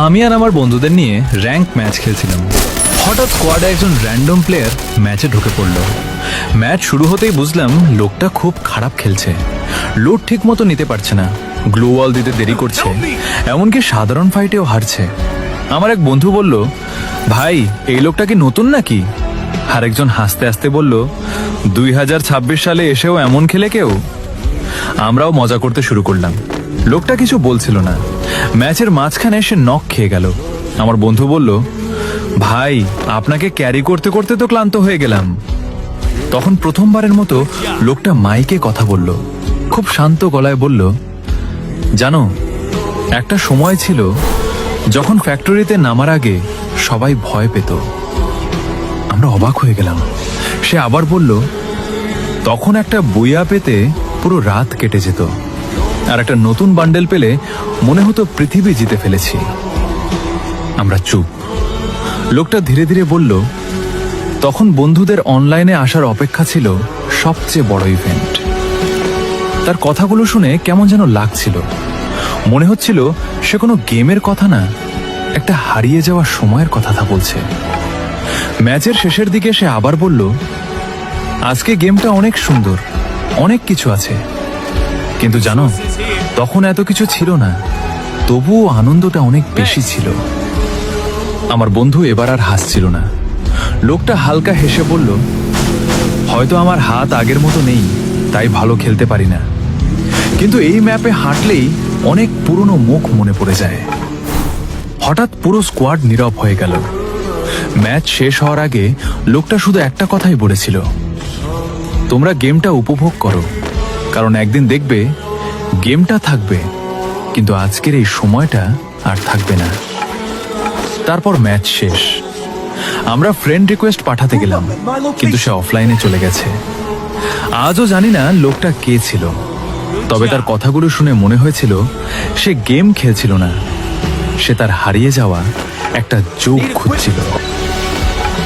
আমি আর আমার বন্ধুদের নিয়ে র্যাঙ্ক ম্যাচ খেলছিলাম। হঠাৎ স্কোয়াডে একজন র্যান্ডম প্লেয়ার ম্যাচে ঢুকে পড়ল। ম্যাচ শুরু হতেই বুঝলাম লোকটা খুব খারাপ খেলছে। লুট ঠিক মতো নিতে পারছে না, গ্লু ওয়াল দিতে দেরি করছে, এমনকি সাধারণ ফাইটেও হারছে। আমার এক বন্ধু বলল, ভাই এই লোকটা কি নতুন নাকি? আরেকজন হাসতে হাসতে বলল, 2026 সালে এসেও এমন খেলে কেউ? আমরাও মজা করতে শুরু করলাম। লোকটা কিছু বলছিল না। ম্যাচের মাঝখানে সে নক খেয়ে গেল। আমার বন্ধু বলল, ভাই আপনাকে ক্যারি করতে করতে তো ক্লান্ত হয়ে গেলাম। তখন প্রথমবারের মতো লোকটা মাইকে কথা বলল, খুব শান্ত গলায় বলল, জানো একটা সময় ছিল যখন ফ্যাক্টরিতে নামার আগে সবাই ভয় পেত। আমরা অবাক হয়ে গেলাম। সে আবার বলল, তখন একটা বুইয়া পেতে পুরো রাত কেটে যেত, আর একটা নতুন বান্ডেল পেলে মনে হতো পৃথিবী জিতে ফেলেছি। আমরা চুপ। লোকটা ধীরে ধীরে বলল, তখন বন্ধুদের অনলাইনে আসার অপেক্ষা ছিল সবচেয়ে বড় ইভেন্ট। তার কথাগুলো শুনে কেমন যেন লাগছিল। মনে হচ্ছিল সে কোনো গেমের কথা না, একটা হারিয়ে যাওয়া সময়ের কথা বলছে। ম্যাচের শেষের দিকে সে আবার বলল, আজকে গেমটা অনেক সুন্দর, অনেক কিছু আছে, কিন্তু জানো তখন এত কিছু ছিল না, তবুও আনন্দটা অনেক বেশি ছিল। আমার বন্ধু এবার আর হাসছিল না। লোকটা হালকা হেসে বলল, হয়তো আমার হাত আগের মতো নেই, তাই ভালো খেলতে পারি না, কিন্তু এই ম্যাপে হাঁটলেই অনেক পুরনো মুখ মনে পড়ে যায়। হঠাৎ পুরো স্কোয়াড নীরব হয়ে গেল। ম্যাচ শেষ হওয়ার আগে লোকটা শুধু একটা কথাই বলেছিল, তোমরা গেমটা উপভোগ করো, কারণ একদিন দেখবে গেমটা থাকবে, কিন্তু আজকের এই সময়টা আর থাকবে না। তারপর ম্যাচ শেষ। আমরা ফ্রেন্ড রিকোয়েস্ট পাঠাতে গেলাম, কিন্তু সে অফলাইনে চলে গেছে। আজও জানি না লোকটা কে ছিল, তবে তার কথাগুলো শুনে মনে হয়েছিল সে গেম খেলছিল না, সে তার হারিয়ে যাওয়া একটা যোগ খুঁজছিল।